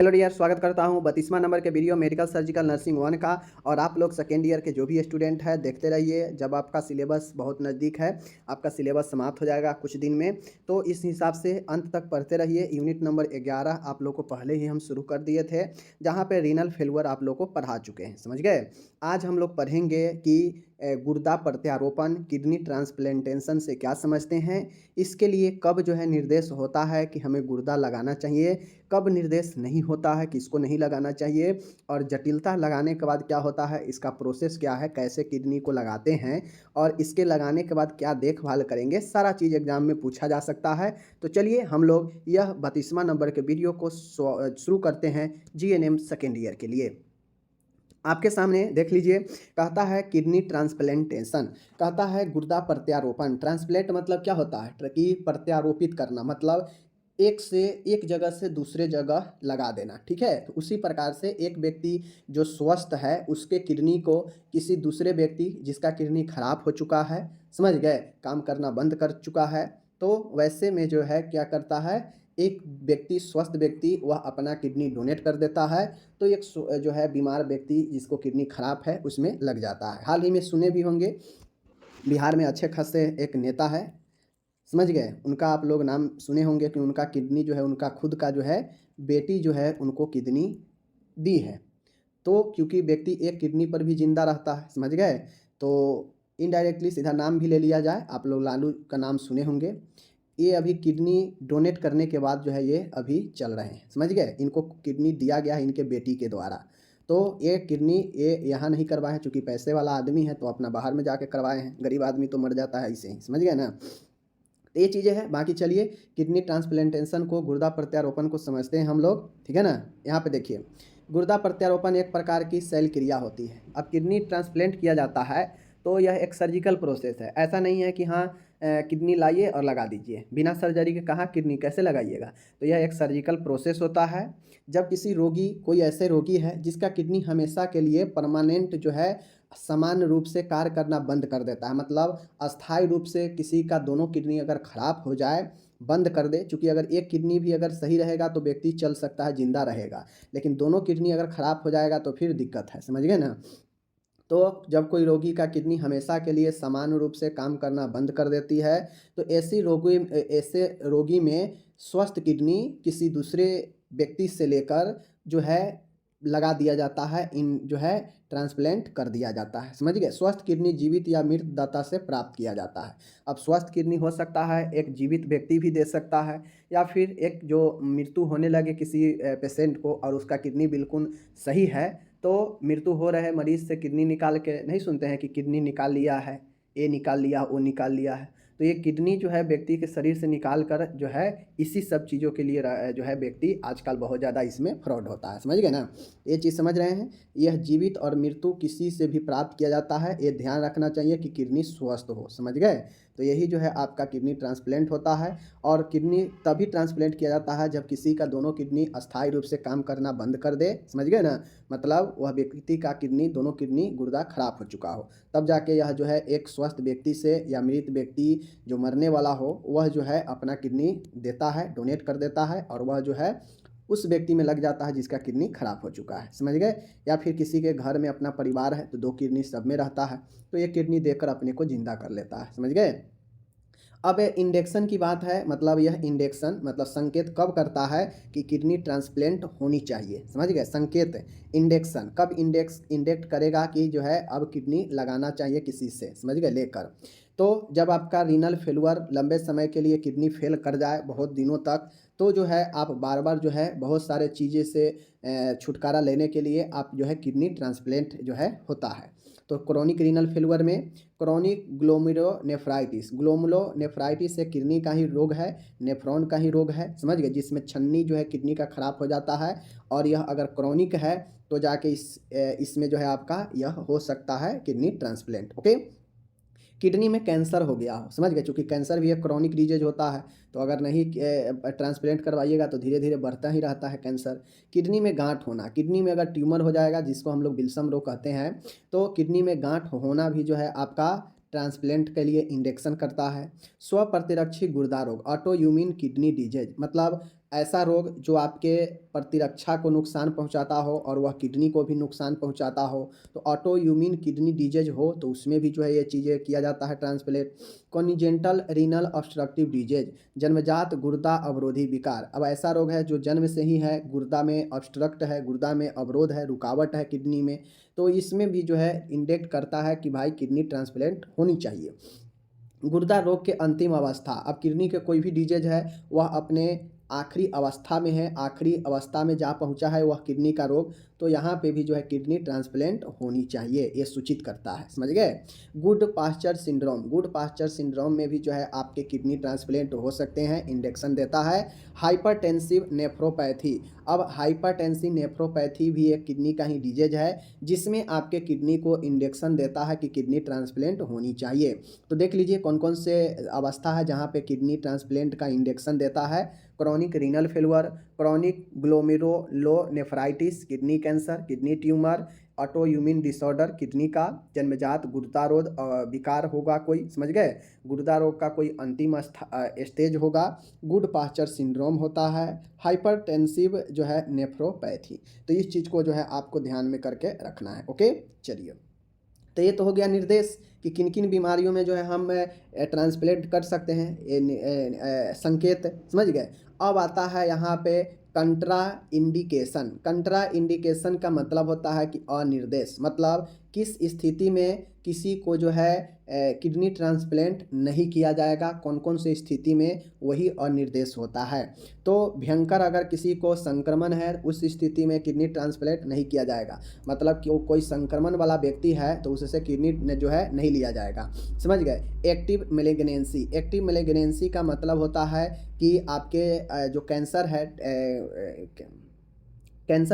Hello dear, स्वागत करता हूं 32वां नंबर के वीडियो मेडिकल सर्जिकल नर्सिंग 1 का। और आप लोग सेकेंड ईयर के जो भी स्टूडेंट हैं देखते रहिए। जब आपका सिलेबस बहुत नज़दीक है, आपका सिलेबस समाप्त हो जाएगा कुछ दिन में, तो इस हिसाब से अंत तक पढ़ते रहिए। यूनिट नंबर 11 आप लोग को पहले ही हम शुरू कर दिए थे, जहाँ पे रीनल फेलुअर आप लोग को पढ़ा चुके हैं, समझ गए। आज हम लोग पढ़ेंगे कि गुर्दा प्रत्यारोपण किडनी ट्रांसप्लांटेशन से क्या समझते हैं, इसके लिए कब जो है निर्देश होता है कि हमें गुर्दा लगाना चाहिए, कब निर्देश नहीं होता है कि इसको नहीं लगाना चाहिए, और जटिलता लगाने के बाद क्या होता है, इसका प्रोसेस क्या है, कैसे किडनी को लगाते हैं, और इसके लगाने के बाद क्या देखभाल करेंगे, सारा चीज़ एग्जाम में पूछा जा सकता है। तो चलिए हम लोग यह 32वां नंबर के वीडियो को शुरू करते हैं जीएनएम सेकेंड ईयर के लिए। आपके सामने देख लीजिए, कहता है किडनी ट्रांसप्लांटेशन, कहता है गुर्दा प्रत्यारोपण। ट्रांसप्लांट मतलब क्या होता है कि प्रत्यारोपित करना, मतलब एक जगह से दूसरे जगह लगा देना, ठीक है। तो उसी प्रकार से एक व्यक्ति जो स्वस्थ है उसके किडनी को किसी दूसरे व्यक्ति जिसका किडनी खराब हो चुका है, समझ गए, काम करना बंद कर चुका है, तो वैसे में जो है क्या करता है, एक व्यक्ति स्वस्थ व्यक्ति वह अपना किडनी डोनेट कर देता है, तो एक जो है बीमार व्यक्ति जिसको किडनी खराब है उसमें लग जाता है। हाल ही में सुने भी होंगे, बिहार में अच्छे खासे एक नेता है, समझ गए, उनका आप लोग नाम सुने होंगे कि उनका किडनी जो है, उनका खुद का जो है बेटी जो है उनको किडनी दी है। तो क्योंकि व्यक्ति एक किडनी पर भी जिंदा रहता है, समझ गए, तो इनडायरेक्टली सीधा नाम भी ले लिया जाए, आप लोग लालू का नाम सुने होंगे। ये अभी किडनी डोनेट करने के बाद जो है ये अभी चल रहे हैं, समझ गए। इनको किडनी दिया गया है इनके बेटी के द्वारा, तो ये किडनी ये यहाँ नहीं करवाए हैं, चूँकि पैसे वाला आदमी है तो अपना बाहर में जाके करवाए हैं, गरीब आदमी तो मर जाता है इसे ही, समझ गए ना। तो ये चीज़ें हैं। बाकी चलिए किडनी ट्रांसप्लांटेशन को, गुर्दा प्रत्यारोपण को समझते हैं हम लोग, ठीक है ना। यहाँ पे देखिए, गुर्दा प्रत्यारोपण एक प्रकार की शल्य क्रिया होती है। अब किडनी ट्रांसप्लांट किया जाता है तो यह एक सर्जिकल प्रोसेस है। ऐसा नहीं है कि हाँ किडनी लाइए और लगा दीजिए, बिना सर्जरी के कहाँ किडनी कैसे लगाइएगा। तो यह एक सर्जिकल प्रोसेस होता है। जब किसी रोगी, कोई ऐसे रोगी है जिसका किडनी हमेशा के लिए परमानेंट जो है समान रूप से कार्य करना बंद कर देता है, मतलब अस्थायी रूप से किसी का दोनों किडनी अगर खराब हो जाए, बंद कर दे, चूँकि अगर एक किडनी भी अगर सही रहेगा तो व्यक्ति चल सकता है, जिंदा रहेगा, लेकिन दोनों किडनी अगर खराब हो जाएगा तो फिर दिक्कत है, समझ गए ना। तो जब कोई रोगी का किडनी हमेशा के लिए समान रूप से काम करना बंद कर देती है, तो ऐसे रोगी में स्वस्थ किडनी किसी दूसरे व्यक्ति से लेकर जो है लगा दिया जाता है, इन जो है ट्रांसप्लांट कर दिया जाता है, समझ गए। स्वस्थ किडनी जीवित या मृत दाता से प्राप्त किया जाता है। अब स्वस्थ किडनी हो सकता है एक जीवित व्यक्ति भी दे सकता है, या फिर एक जो मृत्यु होने लगे किसी पेशेंट को और उसका किडनी बिल्कुल सही है, तो मृत्यु हो रहे मरीज से किडनी निकाल के, नहीं सुनते हैं कि किडनी निकाल लिया है, ये निकाल लिया, वो निकाल लिया है, तो ये किडनी जो है व्यक्ति के शरीर से निकाल कर जो है इसी सब चीज़ों के लिए जो है व्यक्ति आजकल बहुत ज़्यादा इसमें फ्रॉड होता है, समझ गए ना। ये चीज़ समझ रहे हैं। यह जीवित और मृत्यु किसी से भी प्राप्त किया जाता है, ये ध्यान रखना चाहिए कि किडनी स्वस्थ हो, समझ गए। तो यही जो है आपका किडनी ट्रांसप्लांट होता है। और किडनी तभी ट्रांसप्लांट किया जाता है जब किसी का दोनों किडनी अस्थायी रूप से काम करना बंद कर दे, समझ गए ना, मतलब वह व्यक्ति का किडनी, दोनों किडनी गुर्दा खराब हो चुका हो, तब जाके यह जो है एक स्वस्थ व्यक्ति से या मृत व्यक्ति जो मरने वाला हो वह जो है अपना किडनी देता है, डोनेट कर देता है, और वह जो है उस व्यक्ति में लग जाता है जिसका किडनी खराब हो चुका है, समझ गए। या फिर किसी के घर में अपना परिवार है तो दो किडनी सब में रहता है, तो ये किडनी देकर अपने को जिंदा कर लेता है, समझ गए। अब इंडेक्शन की बात है, मतलब यह इंडेक्शन मतलब संकेत कब करता है कि किडनी ट्रांसप्लांट होनी चाहिए, समझ गए। संकेत इंडेक्शन कब इंडेक्ट करेगा कि जो है अब किडनी लगाना चाहिए किसी से, समझ गए, लेकर। तो जब आपका रीनल फेलुअर लंबे समय के लिए किडनी फेल कर जाए बहुत दिनों तक, तो जो है आप बार बार जो है बहुत सारे चीज़ें से छुटकारा लेने के लिए आप जो है किडनी ट्रांसप्लांट जो है होता है। तो क्रोनिक रीनल फेलुअर में क्रोनिक ग्लोमेरुलोनेफ्राइटिस एक किडनी का ही रोग है, नेफ्रॉन का ही रोग है, समझ गए, जिसमें छन्नी जो है किडनी का खराब हो जाता है। और यह अगर क्रोनिक है तो जाके इसमें जो है आपका यह हो सकता है किडनी ट्रांसप्लांट, ओके। किडनी में कैंसर हो गया हो, समझ गए, चूँकि कैंसर भी एक क्रोनिक डिजीज होता है, तो अगर नहीं ट्रांसप्लांट करवाइएगा तो धीरे धीरे बढ़ता ही रहता है कैंसर। किडनी में गांठ होना, किडनी में अगर ट्यूमर हो जाएगा जिसको हम लोग विल्सम रोग कहते हैं, तो किडनी में गांठ होना भी जो है आपका ट्रांसप्लांट के लिए इंडेक्शन करता है। स्व प्रतिरक्षी गुर्दा रोग, ऑटो इम्यून किडनी डिजीज, मतलब ऐसा रोग जो आपके प्रतिरक्षा को नुकसान पहुंचाता हो और वह किडनी को भी नुकसान पहुंचाता हो, तो ऑटो इम्यून किडनी डिजीज हो तो उसमें भी जो है ये चीज़ें किया जाता है ट्रांसप्लांट। कॉन्जेंटल रीनल ऑब्स्ट्रक्टिव डिजीज, जन्मजात गुर्दा अवरोधी विकार। अब ऐसा रोग है जो जन्म से ही है, गुर्दा में ऑब्स्ट्रक्ट है, गुर्दा में अवरोध है, रुकावट है किडनी में, तो इसमें भी जो है इंडिकेट करता है कि भाई किडनी ट्रांसप्लांट होनी चाहिए। गुर्दा रोग के अंतिम अवस्था, अब किडनी के कोई भी डिजीज है वह अपने आखिरी अवस्था में है, आखिरी अवस्था में जा पहुंचा है वह किडनी का रोग, तो यहाँ पे भी जो है किडनी ट्रांसप्लांट होनी चाहिए, ये सूचित करता है। समझ गए। Goodpasture syndrome, Goodpasture syndrome में भी जो है आपके किडनी ट्रांसप्लांट हो सकते हैं, इंडेक्शन देता है। हाइपरटेंसिव नेफ्रोपैथी, अब हाइपरटेंसिव नेफ्रोपैथी भी एक किडनी का ही डिजीज है जिसमें आपके किडनी को इंडेक्शन देता है कि किडनी ट्रांसप्लांट होनी चाहिए। तो देख लीजिए कौन कौन से अवस्था है जहाँ पे किडनी ट्रांसप्लांट का इंडेक्शन देता है। Chronic renal failure, chronic glomerulonephritis, kidney cancer, kidney tumour, auto immune disorder kidney का, जन्मजात गुर्दारोग विकार होगा कोई, समझ गए, गुर्दा रोग का कोई अंतिम स्टेज होगा, गुड पास्चर सिंड्रोम होता है, हाइपरटेंसिव जो है नेफ्रोपैथी। तो इस चीज़ को जो है आपको ध्यान में करके रखना है। ओके, चलिए, तो ये तो हो गया निर्देश कि किन किन बीमारियों में जो है हम ट्रांसप्लांट कर सकते हैं, संकेत, समझ गए। अब आता है यहाँ पे कंट्रा इंडिकेशन। कंट्रा इंडिकेशन का मतलब होता है कि अनिर्देश, मतलब किस स्थिति में किसी को जो है किडनी ट्रांसप्लांट नहीं किया जाएगा, कौन कौन सी स्थिति में, वही अनिर्देश होता है। तो भयंकर अगर किसी को संक्रमण है उस स्थिति में किडनी ट्रांसप्लांट नहीं किया जाएगा, मतलब कि कोई संक्रमण वाला व्यक्ति है तो उससे किडनी जो है नहीं लिया जाएगा, समझ गए। एक्टिव मेलिग्नेंसी, एक्टिव मेलिग्नेंसी का मतलब होता है कि आपके जो कैंसर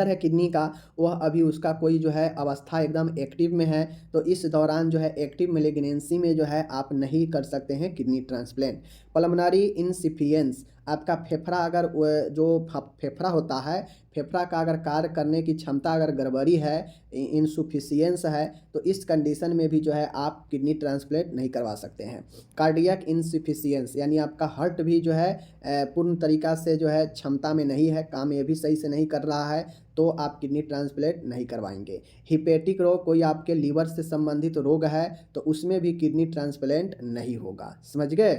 है किडनी का, वह अभी उसका कोई जो है अवस्था एकदम एक्टिव में है, तो इस दौरान जो है एक्टिव मेलिग्नेंसी में जो है आप नहीं कर सकते हैं किडनी ट्रांसप्लांट। पल्मोनरी इनसिफियंस, आपका फेफड़ा अगर जो फेफड़ा होता है, फेफड़ा का अगर कार्य करने की क्षमता अगर गड़बड़ी है, इनसुफिशियंस है, तो इस कंडीशन में भी जो है आप किडनी ट्रांसप्लांट नहीं करवा सकते हैं। कार्डियक इनसफिशियंस, यानी आपका हार्ट भी जो है पूर्ण तरीका से जो है क्षमता में नहीं है, काम ये भी सही से नहीं कर रहा है, तो आप किडनी ट्रांसप्लांट नहीं करवाएंगे। हिपेटिक रोग, कोई आपके लीवर से संबंधित रोग है तो उसमें भी किडनी ट्रांसप्लांट नहीं होगा, समझ गए।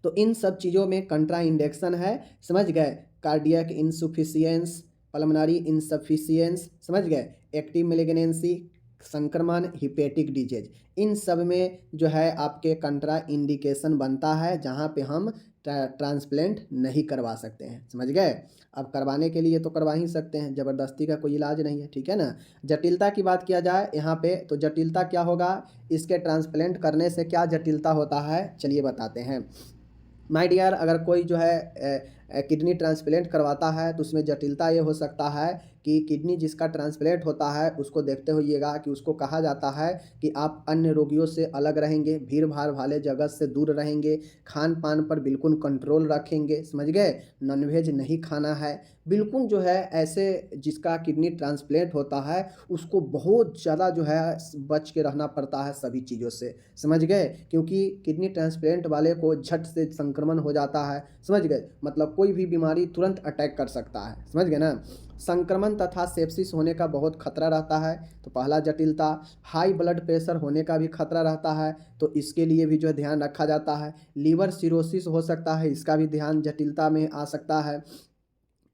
तो इन सब चीज़ों में कंट्रा इंडेक्शन है, समझ गए। कार्डियक इनसफिशियंस, पल्मोनरी इनसफिशियंस, समझ गए, एक्टिव मेलिग्नेंसी, संक्रमण, हिपेटिक डिजीज, इन सब में जो है आपके कंट्रा इंडिकेशन बनता है जहाँ पे हम ट्रांसप्लांट नहीं करवा सकते हैं, समझ गए। अब करवाने के लिए तो करवा ही सकते हैं, ज़बरदस्ती का कोई इलाज नहीं है, ठीक है ना। जटिलता की बात किया जाए यहाँ पे, तो जटिलता क्या होगा, इसके ट्रांसप्लांट करने से क्या जटिलता होता है, चलिए बताते हैं। माय डियर, अगर कोई जो है किडनी ट्रांसप्लांट करवाता है तो उसमें जटिलता ये हो सकता है कि किडनी जिसका ट्रांसप्लांट होता है उसको देखते होइएगा कि उसको कहा जाता है कि आप अन्य रोगियों से अलग रहेंगे, भीड़ भाड़ वाले जगह से दूर रहेंगे, खान पान पर बिल्कुल कंट्रोल रखेंगे, समझ गए, नॉनवेज नहीं खाना है, बिल्कुल जो है ऐसे जिसका किडनी ट्रांसप्लांट होता है उसको बहुत ज़्यादा जो है बच के रहना पड़ता है सभी चीज़ों से, समझ गए, क्योंकि किडनी ट्रांसप्लांट वाले को झट से संक्रमण हो जाता है, समझ गए, मतलब कोई भी बीमारी तुरंत अटैक कर सकता है, समझ गए ना। संक्रमण तथा सेप्सिस होने का बहुत खतरा रहता है, तो पहला जटिलता। हाई ब्लड प्रेशर होने का भी खतरा रहता है, तो इसके लिए भी जो है ध्यान रखा जाता है। लीवर सिरोसिस हो सकता है, इसका भी ध्यान जटिलता में आ सकता है।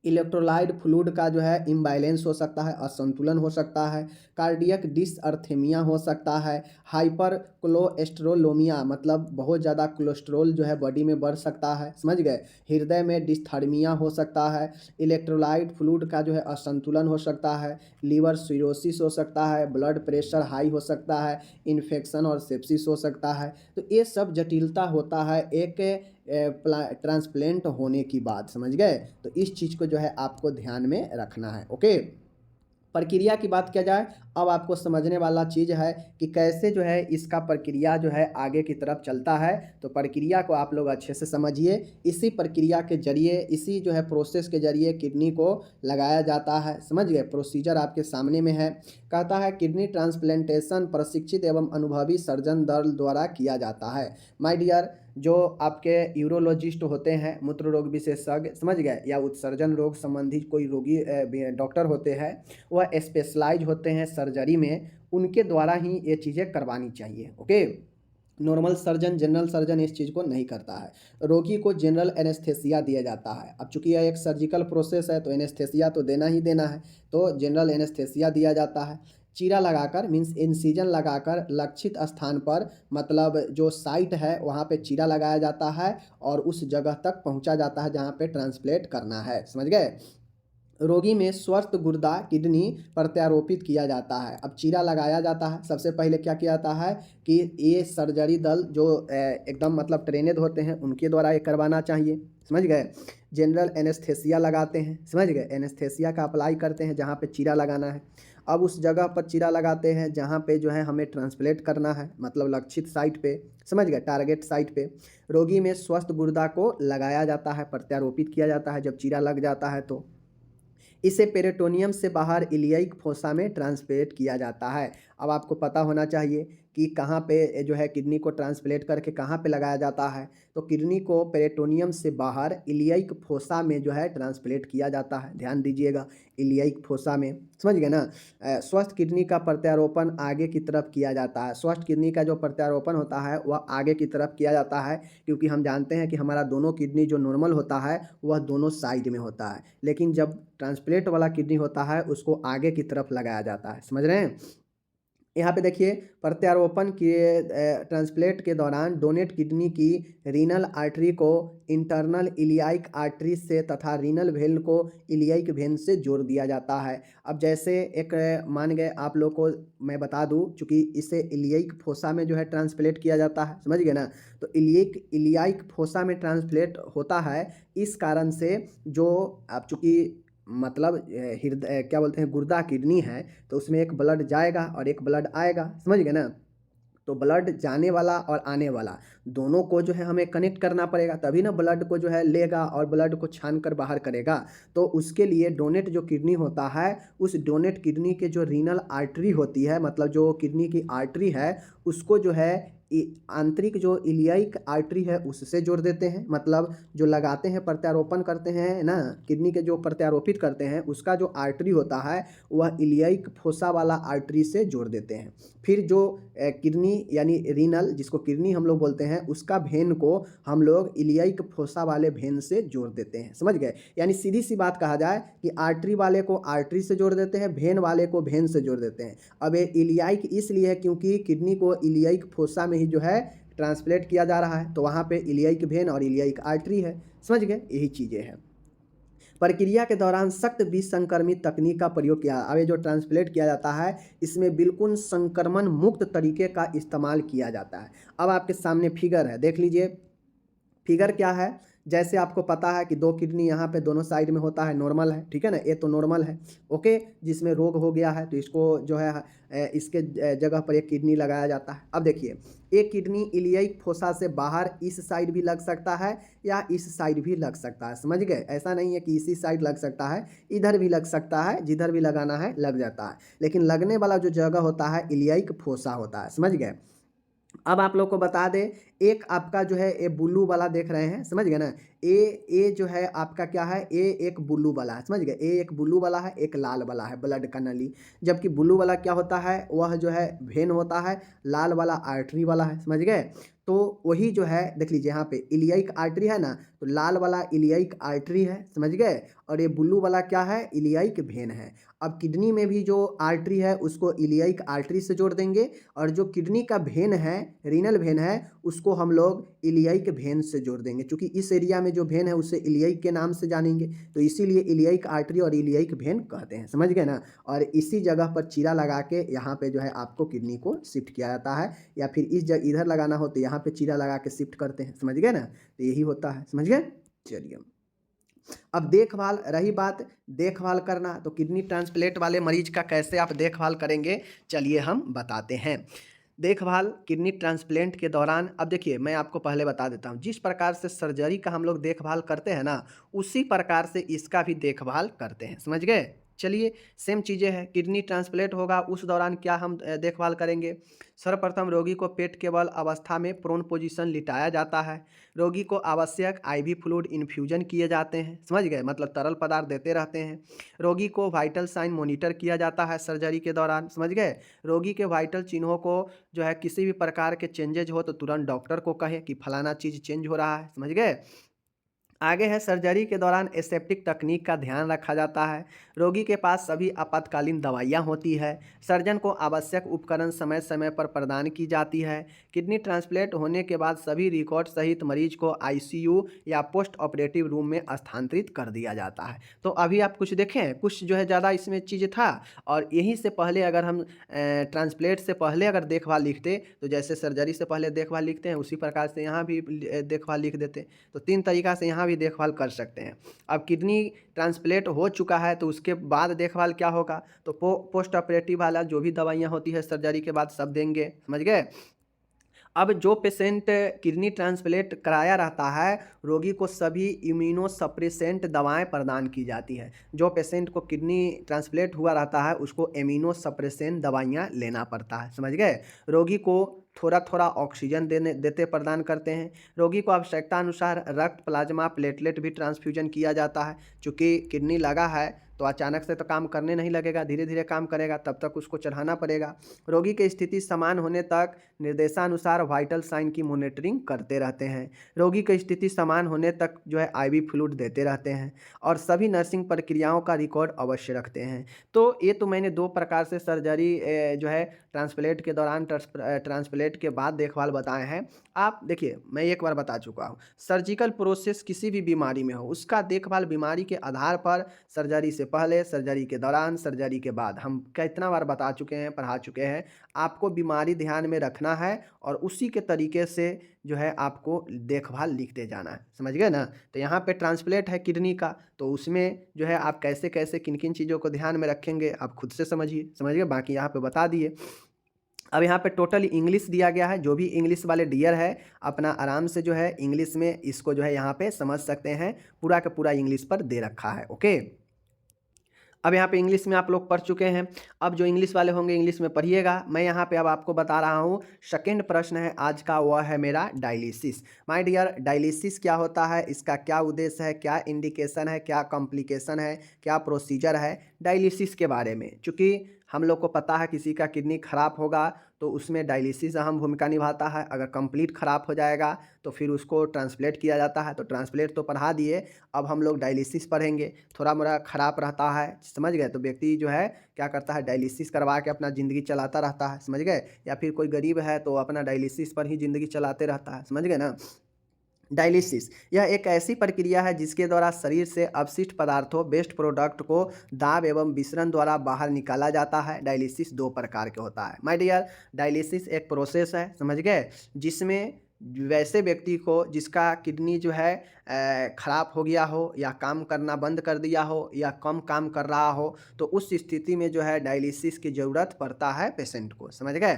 इलेक्ट्रोलाइट फ्लूइड का जो है इम्बैलेंस हो सकता है, असंतुलन हो सकता है। कार्डियक डिसअर्थेमिया हो सकता है। हाइपर कोलेस्ट्रोलोमिया, मतलब बहुत ज़्यादा कोलेस्ट्रोल जो है बॉडी में बढ़ सकता है, समझ गए। हृदय में डिस्थर्मिया हो सकता है। इलेक्ट्रोलाइट फ्लूइड का जो है असंतुलन हो सकता है। लीवर सिरोसिस हो सकता है। ब्लड प्रेशर हाई हो सकता है। इन्फेक्शन और सेप्सिस हो सकता है। तो ये सब जटिलता होता है एक ट्रांसप्लांट होने की बात, समझ गए। तो इस चीज़ को जो है आपको ध्यान में रखना है। ओके, प्रक्रिया की बात किया जाए, अब आपको समझने वाला चीज़ है कि कैसे जो है इसका प्रक्रिया जो है आगे की तरफ चलता है। तो प्रक्रिया को आप लोग अच्छे से समझिए। इसी प्रक्रिया के जरिए, इसी जो है प्रोसेस के जरिए किडनी को लगाया जाता है, समझ गए। प्रोसीजर आपके सामने में है। कहता है किडनी ट्रांसप्लांटेशन प्रशिक्षित एवं अनुभवी सर्जन दल द्वारा किया जाता है। माय डियर, जो आपके यूरोलॉजिस्ट होते हैं, मूत्र रोग विशेषज्ञ, समझ गए, या उत्सर्जन रोग संबंधी कोई रोगी डॉक्टर होते हैं, वह स्पेशलाइज होते हैं सर्जरी में, उनके द्वारा ही ये चीज़ें करवानी चाहिए। Okay, normal surgeon, general surgeon इस चीज़ को नहीं करता है। रोगी को जनरल एनेस्थेसिया दिया जाता है। अब चूंकि यह एक सर्जिकल प्रोसेस है तो एनेस्थेसिया तो देना ही देना है, तो जनरल एनेस्थेसिया दिया जाता है। चीरा लगाकर मीन्स इंसिजन लगाकर लक्षित स्थान पर, मतलब जो साइट है वहाँ पे चीरा लगाया जाता है और उस जगह तक पहुँचा जाता है जहाँ पे ट्रांसप्लेट करना है, समझ गए। रोगी में स्वस्थ गुर्दा किडनी प्रत्यारोपित किया जाता है। अब चीरा लगाया जाता है, सबसे पहले क्या किया जाता है कि ये सर्जरी दल जो एकदम मतलब ट्रेनेड होते हैं उनके द्वारा ये करवाना चाहिए, समझ गए। जनरल एनेस्थेसिया लगाते हैं, समझ गए, एनेस्थेसिया का अप्लाई करते हैं जहाँ पे चीरा लगाना है। अब उस जगह पर चीरा लगाते हैं जहाँ पे जो है हमें ट्रांसप्लेट करना है, मतलब लक्षित साइट पे, समझ गए, टारगेट साइट पे। रोगी में स्वस्थ गुर्दा को लगाया जाता है, प्रत्यारोपित किया जाता है जब चीरा लग जाता है तो। इसे पेरिटोनियम से बाहर इलियाइक फोसा में ट्रांसप्लेट किया जाता है। अब आपको पता होना चाहिए कि कहाँ पे जो है किडनी को ट्रांसप्लेट करके कहाँ पे लगाया जाता है, तो किडनी को पेरिटोनियम से बाहर इलियाइक फोसा में जो है ट्रांसप्लेट किया जाता है, ध्यान दीजिएगा, इलियाइक फोसा में, समझ गए ना। स्वस्थ किडनी का प्रत्यारोपण आगे की तरफ किया जाता है। स्वस्थ किडनी का जो प्रत्यारोपण होता है वह आगे की तरफ किया जाता है, क्योंकि हम जानते हैं कि हमारा दोनों किडनी जो नॉर्मल होता है वह दोनों साइड में होता है, लेकिन जब ट्रांसप्लेट वाला किडनी होता है उसको आगे की तरफ लगाया जाता है, समझ रहे हैं। यहाँ पे देखिए, प्रत्यारोपण के ट्रांसप्लेट के दौरान डोनेट किडनी की रीनल आर्टरी को इंटरनल इलियाइक आर्टरी से तथा रीनल वेन को इलियाइक वेन से जोड़ दिया जाता है। अब जैसे एक मान गए आप लोग को मैं बता दूं, चूँकि इसे इलियाइक फोसा में जो है ट्रांसप्लेट किया जाता है, समझ गए ना। तो इलियाइक फोसा में ट्रांसप्लेट होता है इस कारण से, जो अब चूँकि मतलब हृदय क्या बोलते हैं, गुर्दा किडनी है, तो उसमें एक ब्लड जाएगा और एक ब्लड आएगा, समझ गए ना। तो ब्लड जाने वाला और आने वाला दोनों को जो है हमें कनेक्ट करना पड़ेगा, तभी ना ब्लड को जो है लेगा और ब्लड को छान कर बाहर करेगा। तो उसके लिए डोनेट जो किडनी होता है, उस डोनेट किडनी के जो रीनल आर्टरी होती है, मतलब जो किडनी की आर्टरी है, उसको जो है आंतरिक जो इलियाइक आर्टरी है उससे जोड़ देते हैं। मतलब जो लगाते हैं, प्रत्यारोपण करते हैं ना, किडनी के जो प्रत्यारोपित करते हैं उसका जो आर्टरी होता है वह इलियाइक फोसा वाला आर्टरी से जोड़ देते हैं। फिर जो किडनी यानी रीनल, जिसको किडनी हम लोग बोलते हैं, उसका भेन को हम लोग इलियाइक फोसा वाले भेन से जोड़ देते हैं, समझ गए। यानी सीधी सी बात कहा जाए कि आर्टरी वाले को आर्टरी से जोड़ देते हैं, भेन वाले को भेन से जोड़ देते हैं। अब ये इलियाइक इसलिए है क्योंकि किडनी को इलियाइक फोसा में ही जो है ट्रांसप्लेट किया जा रहा है, तो वहाँ पे इलियाइक भेन और इलियाइक आर्टरी है, समझ गए, यही चीज़ें हैं। प्रक्रिया के दौरान सख्त विसंक्रमित तकनीक का प्रयोग किया। अब ये जो ट्रांसप्लेट किया जाता है इसमें बिल्कुल संक्रमण मुक्त तरीके का इस्तेमाल किया जाता है। अब आपके सामने फिगर है, देख लीजिए। फिगर क्या है, जैसे आपको पता है कि दो किडनी यहाँ पे दोनों साइड में होता है, नॉर्मल है, ठीक है ना, ये तो नॉर्मल है, ओके। जिसमें रोग हो गया है तो इसको जो है इसके जगह पर एक किडनी लगाया जाता है। अब देखिए, एक किडनी इलियाइक फोसा से बाहर इस साइड भी लग सकता है या इस साइड भी लग सकता है, समझ गए। ऐसा नहीं है कि इसी साइड लग सकता है, इधर भी लग सकता है, जिधर भी लगाना है लग जाता है, लेकिन लगने वाला जो जगह होता है इलियाइक फोसा होता है, समझ गए। अब आप लोग को बता दें, एक आपका जो है ये ब्लू वाला देख रहे हैं, समझ गए ना। ए जो है आपका क्या है, ए एक ब्लू वाला है, समझ गए, ए एक ब्लू वाला है, एक लाल वाला है, ब्लड का नली। जबकि ब्लू वाला क्या होता है, वह जो है वेन होता है, लाल वाला आर्टरी वाला है, समझ गए। तो वही जो है देख लीजिए, यहाँ पे इलियाइक आर्टरी है ना, तो लाल वाला इलियाइक आर्टरी है, समझ गए, और ये ब्लू वाला क्या है, इलियाइक वेन है। अब किडनी में भी जो आर्टरी है उसको इलियाइक आर्टरी से जोड़ देंगे, और जो किडनी का वेन है, रीनल वेन है, उसको हम लोग इलियाइक वेन से जोड़ देंगे। क्योंकि इस एरिया में जो वेन है उसे इलियाइक के नाम से जानेंगे, तो इसीलिए इलियाइक आर्टरी और इलियाइक वेन कहते हैं, समझ गए ना। और इसी जगह पर चीरा लगा के यहाँ पे जो है आपको किडनी को शिफ्ट किया जाता है, या फिर इस जगह इधर लगाना हो तो यहाँ पे चीरा लगा के शिफ्ट करते हैं, समझ गए ना। तो यही होता है, समझ गए। चलिए, अब देखभाल, रही बात देखभाल करना, तो किडनी ट्रांसप्लांट वाले मरीज का कैसे आप देखभाल करेंगे, चलिए हम बताते हैं। देखभाल किडनी ट्रांसप्लांट के दौरान, अब देखिए मैं आपको पहले बता देता हूँ, जिस प्रकार से सर्जरी का हम लोग देखभाल करते हैं ना, उसी प्रकार से इसका भी देखभाल करते हैं, समझ गए। चलिए सेम चीज़ें हैं, किडनी ट्रांसप्लांट होगा उस दौरान क्या हम देखभाल करेंगे। सर्वप्रथम रोगी को पेट केवल अवस्था में प्रोन पोजीशन लिटाया जाता है। रोगी को आवश्यक आईवी फ्लूइड इन्फ्यूजन किए जाते हैं, समझ गए, मतलब तरल पदार्थ देते रहते हैं। रोगी को वाइटल साइन मॉनिटर किया जाता है सर्जरी के दौरान, समझ गए। रोगी के वाइटल चिन्हों को जो है किसी भी प्रकार के चेंजेज हो तो तुरंत डॉक्टर को कहें कि फलाना चीज़ चेंज हो रहा है, समझ गए। आगे है सर्जरी के दौरान एसेप्टिक तकनीक का ध्यान रखा जाता है। रोगी के पास सभी आपातकालीन दवाइयाँ होती है। सर्जन को आवश्यक उपकरण समय समय पर प्रदान की जाती है। किडनी ट्रांसप्लांट होने के बाद सभी रिकॉर्ड सहित मरीज को आईसीयू या पोस्ट ऑपरेटिव रूम में स्थानांतरित कर दिया जाता है। तो अभी आप कुछ देखें, कुछ जो है ज़्यादा इसमें चीज़ था। और यहीं से पहले अगर हम ट्रांसप्लांट से पहले अगर देखभाल लिखते तो जैसे सर्जरी से पहले देखभाल लिखते हैं उसी प्रकार से यहाँ भी देखभाल लिख देते। तो 3 तरीक़ा से यहाँ भी देखभाल कर सकते हैं। अब किडनी ट्रांसप्लांट हो चुका है तो उसके बाद देखभाल क्या होगा, तो पोस्ट ऑपरेटिव वाला जो भी दवाइयाँ होती है सर्जरी के बाद सब देंगे, समझ गए। अब जो पेशेंट किडनी ट्रांसप्लांट कराया रहता है, रोगी को सभी इम्यूनोसप्रेसेंट दवाएं प्रदान की जाती है। जो पेशेंट को किडनी ट्रांसप्लांट हुआ रहता है उसको इम्यूनोसप्रेसेंट दवाइयां लेना पड़ता है, समझ गए। रोगी को थोड़ा थोड़ा ऑक्सीजन देते प्रदान करते हैं। रोगी को आवश्यकता अनुसार रक्त, प्लाज्मा, प्लेटलेट भी ट्रांसफ्यूजन किया जाता है। चूँकि किडनी लगा है तो अचानक से तो काम करने नहीं लगेगा, धीरे धीरे काम करेगा, तब तक उसको चढ़ाना पड़ेगा। रोगी की स्थिति समान होने तक निर्देशानुसार वाइटल साइन की मॉनिटरिंग करते रहते हैं। रोगी की स्थिति समान होने तक जो है आईवी फ्लूइड देते रहते हैं और सभी नर्सिंग प्रक्रियाओं का रिकॉर्ड अवश्य रखते हैं। तो ये तो मैंने 2 प्रकार से सर्जरी जो है ट्रांसप्लांट के दौरान, ट्रांसप्लांट के बाद देखभाल बताए हैं। आप देखिए, मैं एक बार बता चुका हूँ, सर्जिकल प्रोसेस किसी भी बीमारी में हो उसका देखभाल बीमारी के आधार पर सर्जरी से पहले, सर्जरी के दौरान, सर्जरी के बाद हम कितना बार बता चुके हैं, पढ़ा चुके हैं। आपको बीमारी ध्यान में रखना है और उसी के तरीके से जो है आपको देखभाल लिखते जाना है, समझ गए ना। तो यहाँ पे ट्रांसप्लांट है किडनी का, तो उसमें जो है आप कैसे कैसे किन किन चीज़ों को ध्यान में रखेंगे आप खुद से समझिए, समझिए, बाकी यहाँ पे बता दिए। अब यहाँ पे टोटली इंग्लिश दिया गया है, जो भी इंग्लिश वाले डियर है अपना आराम से जो है इंग्लिश में इसको जो है यहाँ पे समझ सकते हैं। पूरा का पूरा इंग्लिश पर दे रखा है, ओके। अब यहाँ पे इंग्लिश में आप लोग पढ़ चुके हैं। अब जो इंग्लिश वाले होंगे इंग्लिश में पढ़िएगा। मैं यहाँ पे अब आपको बता रहा हूँ। सेकंड प्रश्न है आज का, वह है मेरा डायलिसिस। माय डियर, डायलिसिस क्या होता है, इसका क्या उद्देश्य है, क्या इंडिकेशन है, क्या कॉम्प्लिकेशन है, क्या प्रोसीजर है डायलिसिस के बारे में। चूँकि हम लोग को पता है किसी का किडनी खराब होगा तो उसमें डायलिसिस अहम भूमिका निभाता है। अगर कंप्लीट खराब हो जाएगा तो फिर उसको ट्रांसप्लांट किया जाता है। तो ट्रांसप्लांट तो पढ़ा दिए, अब हम लोग डायलिसिस पढ़ेंगे। थोड़ा मोड़ा खराब रहता है, समझ गए, तो व्यक्ति जो है क्या करता है, डायलिसिस करवा के अपना ज़िंदगी चलाता रहता है, समझ गए। या फिर कोई गरीब है तो अपना डायलिसिस पर ही ज़िंदगी चलाते रहता है, समझ गए ना। डायलिसिस यह एक ऐसी प्रक्रिया है जिसके द्वारा शरीर से अपशिष्ट पदार्थों, वेस्ट प्रोडक्ट को दाब एवं विसरण द्वारा बाहर निकाला जाता है। डायलिसिस 2 प्रकार के होता है माय डियर। डायलिसिस एक प्रोसेस है, समझ गए, जिसमें वैसे व्यक्ति को जिसका किडनी जो है ख़राब हो गया हो या काम करना बंद कर दिया हो या कम काम कर रहा हो, तो उस स्थिति में जो है डायलिसिस की ज़रूरत पड़ता है पेशेंट को, समझ गए।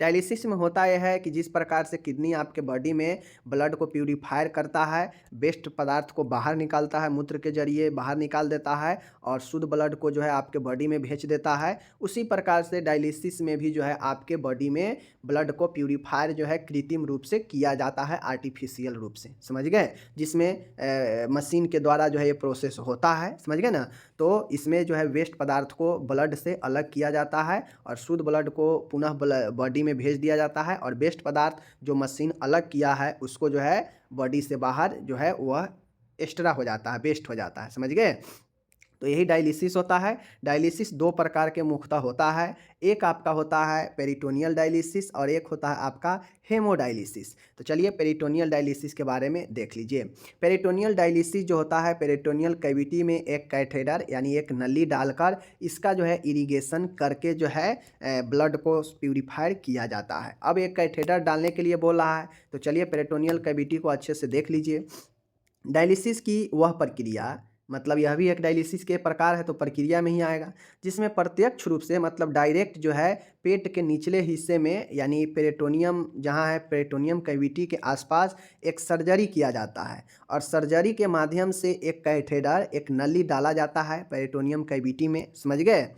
डायलिसिस में होता यह है कि जिस प्रकार से किडनी आपके बॉडी में ब्लड को प्यूरीफायर करता है, वेस्ट पदार्थ को बाहर निकालता है, मूत्र के जरिए बाहर निकाल देता है और शुद्ध ब्लड को जो है आपके बॉडी में भेज देता है, उसी प्रकार से डायलिसिस में भी जो है आपके बॉडी में ब्लड को प्यूरीफायर जो है कृत्रिम रूप से किया जाता है, आर्टिफिशियल रूप से, समझ गए, जिसमें मशीन के द्वारा जो है ये प्रोसेस होता है, समझ गए ना। तो इसमें जो है वेस्ट पदार्थ को ब्लड से अलग किया जाता है और शुद्ध ब्लड को पुनः बॉडी में भेज दिया जाता है और वेस्ट पदार्थ जो मशीन अलग किया है उसको जो है बॉडी से बाहर जो है वह एक्स्ट्रा हो जाता है, वेस्ट हो जाता है, समझ गए। तो यही डायलिसिस होता है। डायलिसिस 2 प्रकार के मुख्यतः होता है। एक आपका होता है पेरिटोनियल डायलिसिस और एक होता है आपका हेमोडायलिसिस। तो चलिए पेरिटोनियल डायलिसिस के बारे में देख लीजिए। पेरिटोनियल डायलिसिस जो होता है, पेरिटोनियल कैविटी में एक कैथेटर यानी एक नली डालकर इसका जो है इरिगेशन करके जो है ब्लड को प्यूरीफायर किया जाता है। अब एक कैथेटर डालने के लिए बोल रहा है, तो चलिए पेरिटोनियल कैविटी को अच्छे से देख लीजिए। डायलिसिस की वह प्रक्रिया मतलब यह भी एक डायलिसिस के प्रकार है, तो प्रक्रिया में ही आएगा, जिसमें प्रत्यक्ष रूप से मतलब डायरेक्ट जो है पेट के निचले हिस्से में यानी पेरिटोनियम जहाँ है, पेरिटोनियम कैविटी के आसपास एक सर्जरी किया जाता है और सर्जरी के माध्यम से एक कैथेटर, एक नली डाला जाता है पेरिटोनियम कैविटी में, समझ गए,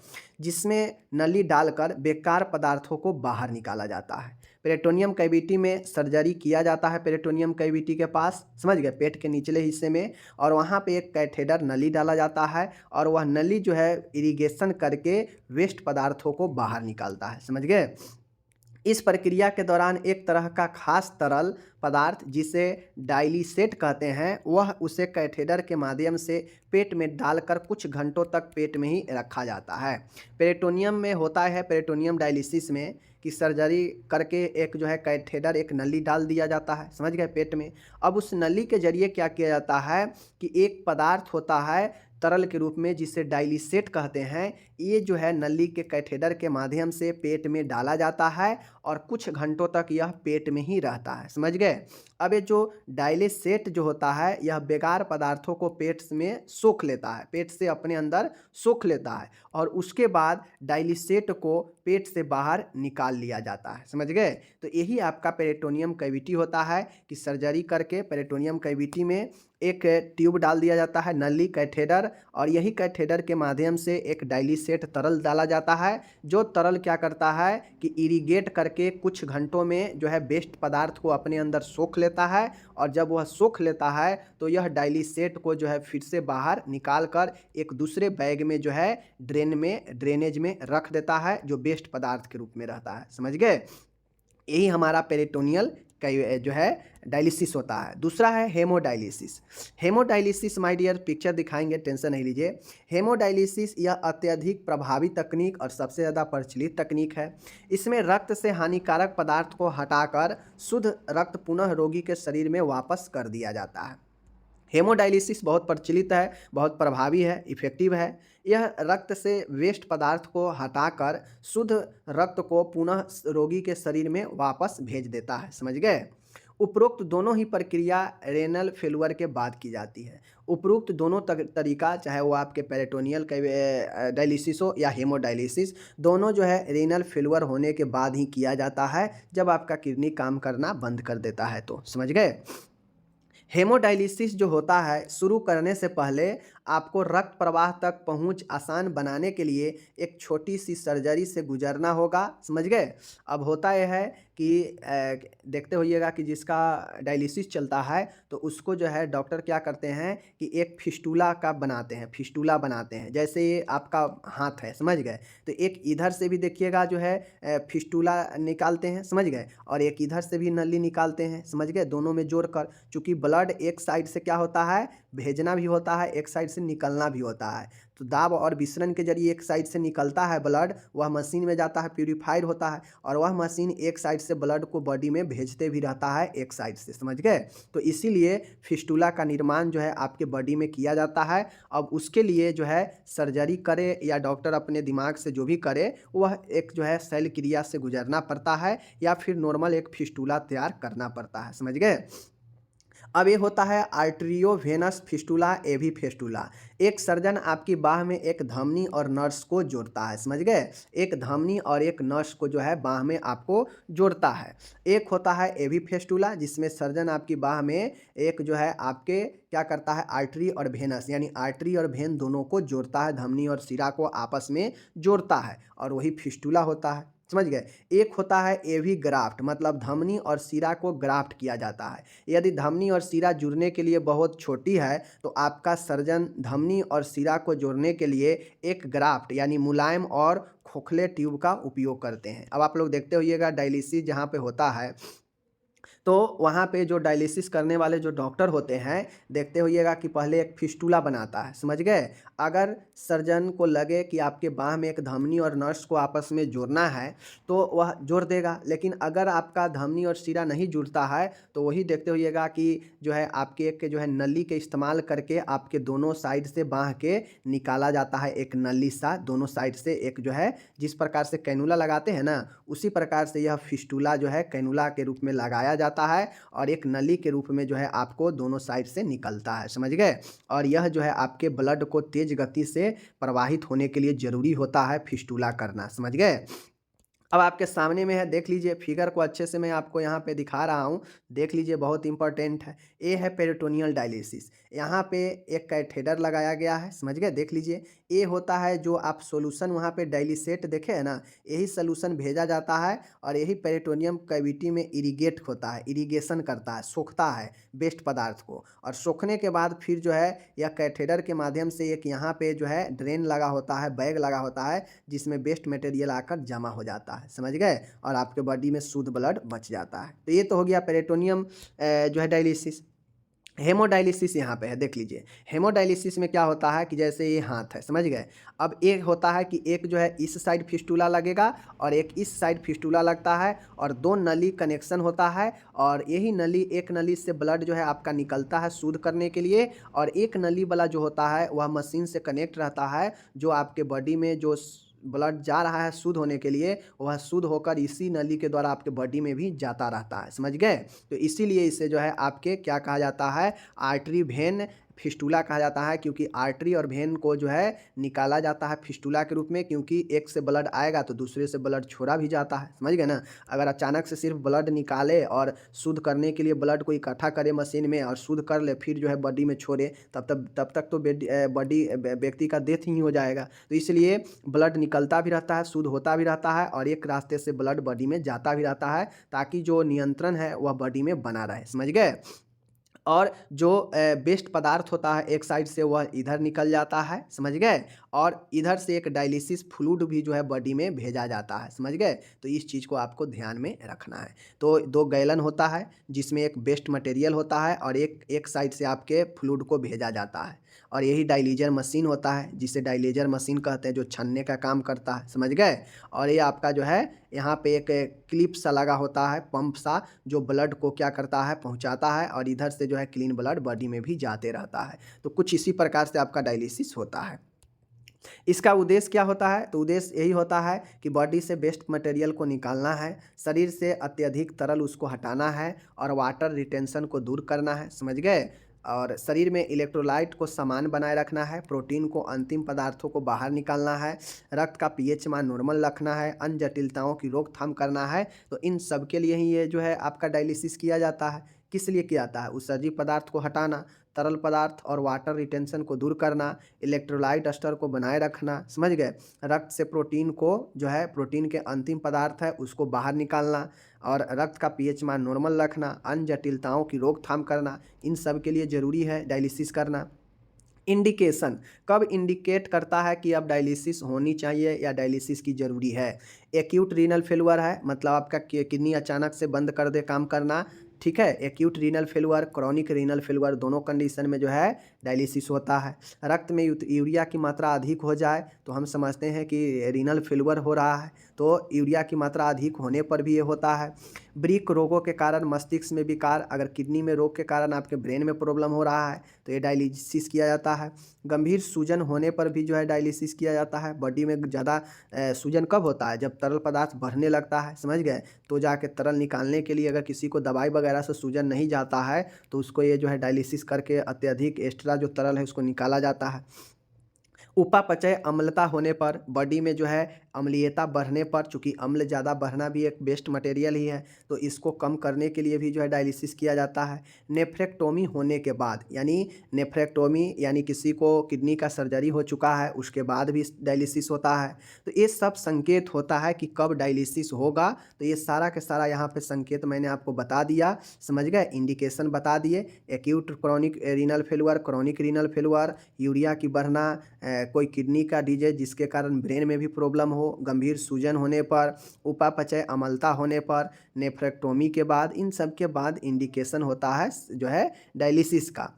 जिसमें नली डालकर बेकार पदार्थों को बाहर निकाला जाता है। पेरिटोनियम कैविटी में सर्जरी किया जाता है, पेरिटोनियम कैविटी के पास, समझ गए, पेट के निचले हिस्से में, और वहाँ पे एक कैथेटर नली डाला जाता है और वह नली जो है इरिगेशन करके वेस्ट पदार्थों को बाहर निकालता है, समझ गए। इस प्रक्रिया के दौरान एक तरह का खास तरल पदार्थ जिसे डाइलिसेट कहते हैं, वह उसे कैथेटर के माध्यम से पेट में डालकर कुछ घंटों तक पेट में ही रखा जाता है। पेरिटोनियम में होता है, पेरिटोनियम डायलिसिस में, कि सर्जरी करके एक जो है कैथेटर, एक नली डाल दिया जाता है, समझ गए, पेट में। अब उस नली के जरिए क्या किया जाता है कि एक पदार्थ होता है तरल के रूप में जिसे डाइलिसेट कहते हैं, ये जो है नली के कैथेटर के माध्यम से पेट में डाला जाता है और कुछ घंटों तक यह पेट में ही रहता है, समझ गए। अब ये जो डाइलिसेट जो होता है यह बेकार पदार्थों को पेट में सोख लेता है, पेट से अपने अंदर सोख लेता है और उसके बाद डाइलिसेट को पेट से बाहर निकाल लिया जाता है, समझ गए। तो यही आपका पेरिटोनियम कैविटी होता है कि सर्जरी करके पेरिटोनियम कैविटी में एक ट्यूब डाल दिया जाता है, नली, कैथेटर, और यही कैथेटर के माध्यम से एक डाइलिसेट तरल डाला जाता है, जो तरल क्या करता है कि इरिगेट करके कुछ घंटों में जो है वेस्ट पदार्थ को अपने अंदर सोख लेता है और जब वह सोख लेता है तो यह डाइलिसेट को जो है फिर से बाहर निकाल कर एक दूसरे बैग में जो है ड्रेनेज में रख देता है, जो वेस्ट पदार्थ के रूप में रहता है, समझ गए। यही हमारा पेरिटोनियल का जो है डायलिसिस होता है। दूसरा है haemodialysis. Haemodialysis my dear picture दिखाएंगे, टेंशन नहीं लीजिए। हेमोडायलिसिस यह अत्यधिक प्रभावी तकनीक और सबसे ज़्यादा प्रचलित तकनीक है। इसमें रक्त से हानिकारक पदार्थ को हटाकर शुद्ध रक्त पुनः रोगी के शरीर में वापस कर दिया जाता है। हेमोडायलिसिस बहुत प्रचलित है, बहुत प्रभावी है, इफेक्टिव है। यह रक्त से वेस्ट पदार्थ को हटाकर शुद्ध रक्त को पुनः रोगी के शरीर में वापस भेज देता है, समझ गए। उपरोक्त दोनों ही प्रक्रिया रेनल फेलुअर के बाद की जाती है। उपरोक्त दोनों तरीका, चाहे वो आपके पेरिटोनियल का डायलिसिस हो या हेमोडायलिसिस, दोनों जो है रेनल फेलुअर होने के बाद ही किया जाता है, जब आपका किडनी काम करना बंद कर देता है, तो समझ गए। हेमोडायलिसिस जो होता है, शुरू करने से पहले आपको रक्त प्रवाह तक पहुंच आसान बनाने के लिए एक छोटी सी सर्जरी से गुजरना होगा, समझ गए। अब होता यह है कि देखते होइएगा कि जिसका डायलिसिस चलता है तो उसको जो है डॉक्टर क्या करते हैं कि एक फिस्टूला का बनाते हैं, फिस्टूला बनाते हैं, जैसे ये आपका हाथ है, समझ गए। तो एक इधर से भी देखिएगा जो है फिस्टूला निकालते हैं, समझ गए, और एक इधर से भी नली निकालते हैं, समझ गए, दोनों में जोड़कर। चूँकि ब्लड एक साइड से क्या होता है, भेजना भी होता है, एक साइड से निकलना भी होता है। तो दाब और विसरण के जरिए एक साइड से निकलता है ब्लड, वह मशीन में जाता है, प्यूरिफाइड होता है, और वह मशीन एक साइड से ब्लड को बॉडी में भेजते भी रहता है एक साइड से, समझ गए। तो इसीलिए फिस्टूला का निर्माण जो है आपके बॉडी में किया जाता है। अब उसके लिए जो है सर्जरी करे या डॉक्टर अपने दिमाग से जो भी करे, वह एक जो है शल्य क्रिया से गुजरना पड़ता है या फिर नॉर्मल एक फिस्टूला तैयार करना पड़ता है, समझ गए। अब ये होता है आर्टरियोवेनस फिस्टूला, एवी फिस्टूला। एक सर्जन आपकी बाह में एक धमनी और नर्स को जोड़ता है, समझ गए। एक धमनी और एक नर्स को जो है बाह में आपको जोड़ता है। एक होता है एवी फिस्टूला, जिसमें सर्जन आपकी बाह में एक जो है आपके क्या करता है, आर्टरी और वेनस यानी आर्टरी और वेन दोनों को जोड़ता है, धमनी और शिरा को आपस में जोड़ता है, और वही फिस्टूला होता है, समझ गए। एक होता है एवी ग्राफ्ट, मतलब धमनी और शिरा को ग्राफ्ट किया जाता है। यदि धमनी और शिरा जुड़ने के लिए बहुत छोटी है तो आपका सर्जन धमनी और शिरा को जोड़ने के लिए एक ग्राफ्ट यानी मुलायम और खोखले ट्यूब का उपयोग करते हैं। अब आप लोग देखते होइएगा डायलिसिस जहाँ पे होता है तो वहाँ पे जो डायलिसिस करने वाले जो डॉक्टर होते हैं, देखते होइएगा कि पहले एक फिस्टूला बनाता है, समझ गए। अगर सर्जन को लगे कि आपके बाह में एक धमनी और नर्स को आपस में जोड़ना है तो वह जोड़ देगा, लेकिन अगर आपका धमनी और शिरा नहीं जुड़ता है तो वही देखते होइएगा कि जो है आपके एक जो है नली के इस्तेमाल करके आपके दोनों साइड से बाह के निकाला जाता है। एक नली सा दोनों साइड से, एक जो है जिस प्रकार से कैनुला लगाते हैं ना, उसी प्रकार से यह फिस्टुला जो है कैनुला के रूप में लगाया जाता है और एक नली के रूप में जो है आपको दोनों साइड से निकलता है, समझ गए। और यह जो है आपके ब्लड को तेज गति से प्रवाहित होने के लिए ज़रूरी होता है फिस्टुला करना, समझ गए। अब आपके सामने में है, देख लीजिए फिगर को अच्छे से मैं आपको यहाँ पे दिखा रहा हूँ, देख लीजिए बहुत इंपॉर्टेंट है। ये है पेरिटोनियल डायलिसिस, यहाँ पे एक कैथेटर लगाया गया है, समझ गए। देख लीजिए ये होता है जो आप सोल्यूशन वहाँ पे डायलिसेट देखे है ना, यही सोल्यूशन भेजा जाता है और यही पेरिटोनियम कैविटी में इरिगेट होता है, इरिगेशन करता है, सोखता है वेस्ट पदार्थ को। और सोखने के बाद फिर जो है यह कैथेटर के माध्यम से एक यहाँ पे जो है ड्रेन लगा होता है, बैग लगा होता है, जिसमें वेस्ट मटेरियल आकर जमा हो जाता है, समझ गए, और आपके बॉडी में शुद्ध ब्लड बच जाता है। तो ये तो हो गया पेरिटोनियम जो है डायलिसिस। हेमोडायलिसिस यहाँ पे है, देख लीजिए। हेमोडायलिसिस में क्या होता है कि जैसे ये हाथ है, समझ गए। अब एक होता है कि एक जो है इस साइड फिस्टुला लगेगा और एक इस साइड फिस्टुला लगता है और दो नली कनेक्शन होता है और यही नली, एक नली से ब्लड जो है आपका निकलता है शुद्ध करने के लिए और एक नली वाला जो होता है वह मशीन से कनेक्ट रहता है, जो आपके बॉडी में जो ब्लड जा रहा है शुद्ध होने के लिए, वह शुद्ध होकर इसी नली के द्वारा आपके बॉडी में भी जाता रहता है, समझ गए। तो इसीलिए इसे जो है आपके क्या कहा जाता है, आर्टरी वेन फिस्टुला कहा जाता है, क्योंकि आर्टरी और वेन को जो है निकाला जाता है फिस्टुला के रूप में, क्योंकि एक से ब्लड आएगा तो दूसरे से ब्लड छोड़ा भी जाता है, समझ गए ना। अगर अचानक से सिर्फ ब्लड निकाले और शुद्ध करने के लिए ब्लड को इकट्ठा करे मशीन में और शुद्ध कर ले, फिर जो है बॉडी में छोड़े, तब तक तो बॉडी व्यक्ति का डेथ ही हो जाएगा। तो इसलिए ब्लड निकलता भी रहता है, शुद्ध होता भी रहता है और एक रास्ते से ब्लड बॉडी में जाता भी रहता है, ताकि जो नियंत्रण है वह बॉडी में बना रहे, समझ गए। और जो वेस्ट पदार्थ होता है एक साइड से वह इधर निकल जाता है, समझ गए, और इधर से एक डायलिसिस फ्लूइड भी जो है बॉडी में भेजा जाता है, समझ गए। तो इस चीज़ को आपको ध्यान में रखना है। तो दो गैलन होता है जिसमें एक वेस्ट मटेरियल होता है और एक साइड से आपके फ्लूइड को भेजा जाता है, और यही डायलीजर मशीन होता है जिसे डायलीजर मशीन कहते हैं, जो छन्ने का काम करता है, समझ गए। और ये आपका जो है यहाँ पे एक क्लिप सा लगा होता है, पंप सा, जो ब्लड को क्या करता है, पहुँचाता है और इधर से जो है क्लीन ब्लड बॉडी में भी जाते रहता है। तो कुछ इसी प्रकार से आपका डायलिसिस होता है। इसका उद्देश्य क्या होता है, तो उद्देश्य यही होता है कि बॉडी से वेस्ट मटेरियल को निकालना है, शरीर से अत्यधिक तरल उसको हटाना है और वाटर रिटेंशन को दूर करना है, समझ गए। और शरीर में इलेक्ट्रोलाइट को समान बनाए रखना है, प्रोटीन को, अंतिम पदार्थों को बाहर निकालना है, रक्त का पीएच मान नॉर्मल रखना है, अन्य जटिलताओं की रोकथाम करना है। तो इन सब के लिए ही ये जो है आपका डायलिसिस किया जाता है। किस लिए किया जाता है, उत्सर्जित पदार्थ को हटाना, तरल पदार्थ और वाटर रिटेंशन को दूर करना, इलेक्ट्रोलाइट स्तर को बनाए रखना, समझ गए। रक्त से प्रोटीन को जो है, प्रोटीन के अंतिम पदार्थ है उसको बाहर निकालना और रक्त का पीएच मान नॉर्मल रखना, अन्य जटिलताओं की रोकथाम करना, इन सब के लिए ज़रूरी है डायलिसिस करना। इंडिकेशन कब इंडिकेट करता है कि अब डायलिसिस होनी चाहिए या डायलिसिस की ज़रूरी है। एक्यूट रीनल फेलुअर है, मतलब आपका किडनी अचानक से बंद कर दे काम करना, ठीक है। Acute renal failure, chronic renal failure, दोनों कंडीशन में जो है डायलिसिस होता है। रक्त में यूरिया की मात्रा अधिक हो जाए तो हम समझते हैं कि रीनल फेलुअर हो रहा है, तो यूरिया की मात्रा अधिक होने पर भी ये होता है। ब्रिक रोगों के कारण मस्तिष्क में विकार, अगर किडनी में रोग के कारण आपके ब्रेन में प्रॉब्लम हो रहा है तो ये डायलिसिस किया जाता है। गंभीर सूजन होने पर भी जो है डायलिसिस किया जाता है। बॉडी में ज़्यादा सूजन कब होता है, जब तरल पदार्थ बढ़ने लगता है, समझ गए। तो जाके तरल निकालने के लिए अगर किसी को दवाई वगैरह से सूजन नहीं जाता है तो उसको ये जो है डायलिसिस करके अत्यधिक एक्स्ट्रा जो तरल है उसको निकाला जाता है। उपापचय अम्लता होने पर, बॉडी में जो है अम्लीयता बढ़ने पर, चूँकि अम्ल ज़्यादा बढ़ना भी एक वेस्ट मटेरियल ही है, तो इसको कम करने के लिए भी जो है डायलिसिस किया जाता है। नेफ्रेक्टोमी होने के बाद, यानी नेफ्रेक्टोमी यानी किसी को किडनी का सर्जरी हो चुका है उसके बाद भी डायलिसिस होता है। तो ये सब संकेत होता है कि कब डायलिसिस होगा। तो ये सारा के सारा यहाँ पे संकेत मैंने आपको बता दिया, समझ गए, इंडिकेशन बता दिए। Acute chronic renal failure, chronic renal failure, urea की बढ़ना, कोई किडनी का डिजीज जिसके कारण ब्रेन में भी प्रॉब्लम हो, गंभीर सूजन होने पर, उपापचय अम्लता होने पर, नेफ्रेक्टोमी के बाद, इन सब के बाद इंडिकेशन होता है जो है डायलिसिस का।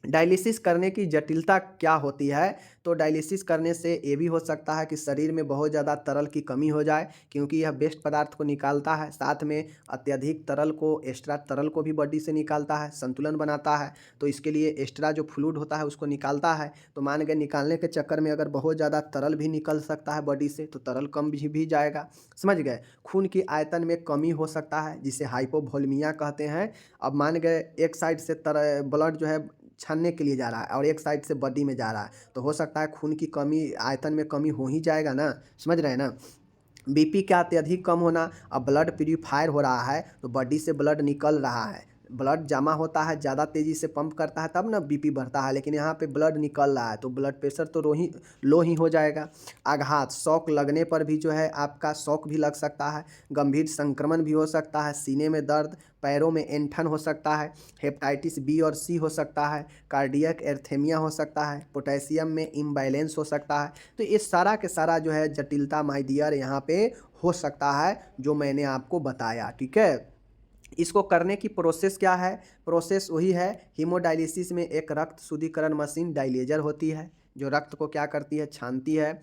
डायलिसिस करने की जटिलता क्या होती है? तो डायलिसिस करने से ये भी हो सकता है कि शरीर में बहुत ज़्यादा तरल की कमी हो जाए, क्योंकि यह वेस्ट पदार्थ को निकालता है, साथ में अत्यधिक तरल को, एक्स्ट्रा तरल को भी बॉडी से निकालता है, संतुलन बनाता है। तो इसके लिए एक्स्ट्रा जो फ्लूइड होता है उसको निकालता है। तो मान गए निकालने के चक्कर में अगर बहुत ज़्यादा तरल भी निकल सकता है बॉडी से, तो तरल कम भी जाएगा, समझ गए? खून की आयतन में कमी हो सकता है, जिसे हाइपोवोलेमिया कहते हैं। अब मान गए एक साइड से ब्लड जो है छानने के लिए जा रहा है और एक साइड से बॉडी में जा रहा है, तो हो सकता है खून की कमी, आयतन में कमी हो ही जाएगा ना, समझ रहे हैं ना? बीपी का अत्यधिक कम होना, अब ब्लड प्यूरिफायर हो रहा है तो बॉडी से ब्लड निकल रहा है, ब्लड जमा होता है, ज़्यादा तेज़ी से पंप करता है तब ना बीपी बढ़ता है, लेकिन यहाँ पे ब्लड निकल रहा है तो ब्लड प्रेशर तो लो ही हो जाएगा। आघात, शॉक लगने पर भी जो है आपका शॉक भी लग सकता है, गंभीर संक्रमण भी हो सकता है, सीने में दर्द, पैरों में ऐंठन हो सकता है, हेपेटाइटिस बी और सी हो सकता है, कार्डियक एर्थेमिया हो सकता है, पोटेशियम में इम्बैलेंस हो सकता है। तो ये सारा के सारा जो है जटिलता माय डियर यहाँ पे हो सकता है, जो मैंने आपको बताया, ठीक है? इसको करने की प्रोसेस क्या है? प्रोसेस वही है, हीमोडायलिसिस में एक रक्त शुद्धिकरण मशीन डायलेजर होती है, जो रक्त को क्या करती है, छानती है।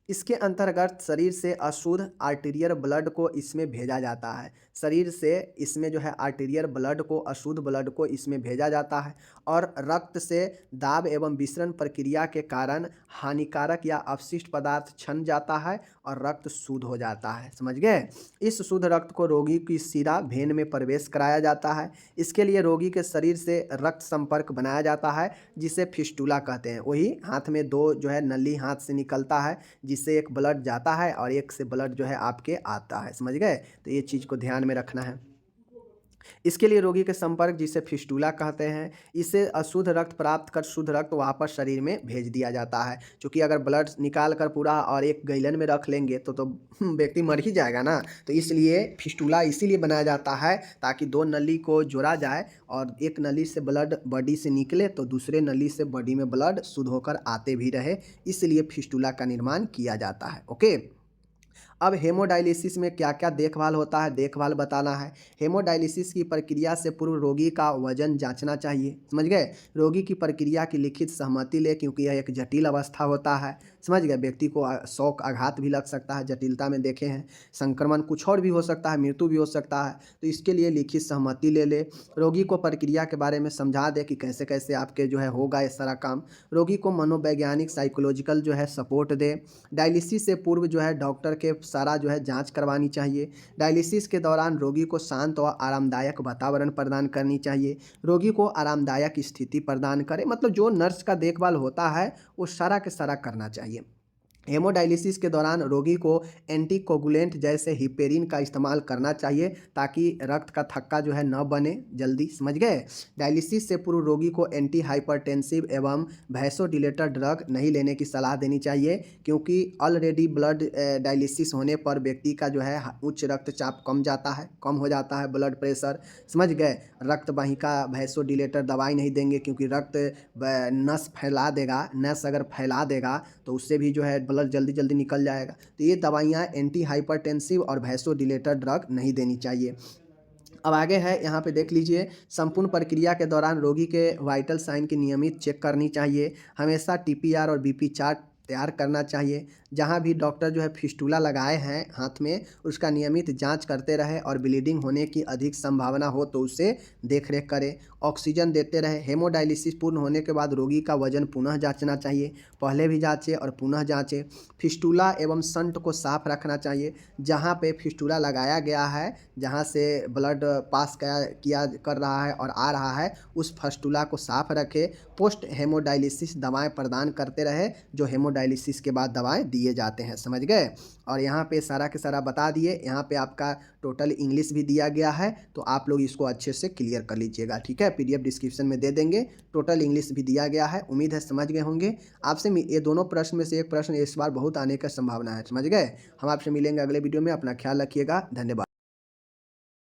इसके अंतर्गत शरीर से अशुद्ध आर्टीरियल ब्लड को इसमें भेजा जाता है, शरीर से इसमें जो है आर्टीरियल ब्लड को, अशुद्ध ब्लड को इसमें भेजा जाता है, और रक्त से दाब एवं विसरण प्रक्रिया के कारण हानिकारक या अपशिष्ट पदार्थ छन जाता है और रक्त शुद्ध हो जाता है, समझ गए? इस शुद्ध रक्त को रोगी की शिरा भेन में प्रवेश कराया जाता है। इसके लिए रोगी के शरीर से रक्त संपर्क बनाया जाता है, जिसे फिस्टुला कहते हैं। वही हाथ में दो जो है नली हाथ से निकलता है, जिससे एक ब्लड जाता है और एक से ब्लड जो है आपके आता है, समझ गए? तो ये चीज़ को ध्यान में रखना है। इसके लिए रोगी के संपर्क, जिसे फिस्टुला कहते हैं, इससे अशुद्ध रक्त प्राप्त कर शुद्ध रक्त वापस शरीर में भेज दिया जाता है। क्योंकि अगर ब्लड निकाल कर पूरा और एक गैलन में रख लेंगे तो व्यक्ति मर ही जाएगा ना। तो इसलिए फिस्टुला इसीलिए बनाया जाता है ताकि दो नली को जोड़ा जाए और एक नली से ब्लड बॉडी से निकले तो दूसरे नली से बॉडी में ब्लड शुद्ध होकर आते भी रहे, इसलिए फिस्टुला का निर्माण किया जाता है। ओके, अब हेमोडायलिसिस में क्या क्या देखभाल होता है, देखभाल बताना है। हेमोडायलिसिस की प्रक्रिया से पूर्व रोगी का वजन जांचना चाहिए, समझ गए? रोगी की प्रक्रिया की लिखित सहमति ले, क्योंकि यह एक जटिल अवस्था होता है, समझ गए? व्यक्ति को शौक आघात भी लग सकता है, जटिलता में देखे हैं, संक्रमण कुछ और भी हो सकता है, मृत्यु भी हो सकता है। तो इसके लिए लिखित सहमति ले ले। रोगी को प्रक्रिया के बारे में समझा दे कि कैसे कैसे आपके जो है होगा ये सारा काम। रोगी को मनोवैज्ञानिक साइकोलॉजिकल जो है सपोर्ट दे। डायलिसिस से पूर्व जो है डॉक्टर के सारा जो है जांच करवानी चाहिए। डायलिसिस के दौरान रोगी को शांत और आरामदायक वातावरण प्रदान करनी चाहिए। रोगी को आरामदायक स्थिति प्रदान करे, मतलब जो नर्स का देखभाल होता है वो सारा के सारा करना चाहिए। हेमोडायलिसिस के दौरान रोगी को एंटीकोगुलेंट जैसे हिपेरिन का इस्तेमाल करना चाहिए, ताकि रक्त का थक्का जो है न बने जल्दी, समझ गए? डायलिसिस से पूर्व रोगी को एंटी हाइपरटेंसिव एवं वैसोडिलेटर ड्रग नहीं लेने की सलाह देनी चाहिए, क्योंकि ऑलरेडी ब्लड डायलिसिस होने पर व्यक्ति का जो है उच्च रक्तचाप कम हो जाता है, ब्लड प्रेशर, समझ गए? रक्त वाहिका वैसोडिलेटर दवाई नहीं देंगे, क्योंकि रक्त नस अगर फैला देगा तो उससे भी जो है ब्लड जल्दी जल्दी निकल जाएगा। तो ये दवाइयाँ एंटी हाइपरटेंसिव और वैसोडिलेटर ड्रग नहीं देनी चाहिए। अब आगे है, यहाँ पे देख लीजिए, संपूर्ण प्रक्रिया के दौरान रोगी के वाइटल साइन की नियमित चेक करनी चाहिए। हमेशा टीपीआर और बीपी चार्ट तैयार करना चाहिए। जहाँ भी डॉक्टर जो है फिस्टुला लगाए हैं हाथ में, उसका नियमित जांच करते रहे और ब्लीडिंग होने की अधिक संभावना हो तो उसे देख रेख करें। ऑक्सीजन देते रहे। हेमोडायलिसिस पूर्ण होने के बाद रोगी का वजन पुनः जांचना चाहिए, पहले भी जांचे और पुनः जांचे। फिस्टुला एवं संट को साफ रखना चाहिए। जहाँ पे फिस्टुला लगाया गया है, जहाँ से ब्लड पास किया कर रहा है और आ रहा है, उस फिस्टुला को साफ रखे। पोस्ट हेमोडायलिसिस दवाएं प्रदान करते रहे, जो हेमोडायलिसिस के बाद दवाएं दिए जाते हैं, समझ गए? और यहाँ पे सारा के सारा बता दिए। यहाँ पे आपका टोटल इंग्लिश भी दिया गया है, तो आप लोग इसको अच्छे से क्लियर कर लीजिएगा, ठीक है? पीडीएफ डिस्क्रिप्शन में दे देंगे, टोटल इंग्लिश भी दिया गया है। उम्मीद है समझ गए होंगे। आपसे ये दोनों प्रश्न में से एक प्रश्न इस बार बहुत आने का संभावना है, समझ गए? हम आपसे मिलेंगे अगले वीडियो में। अपना ख्याल रखिएगा, धन्यवाद।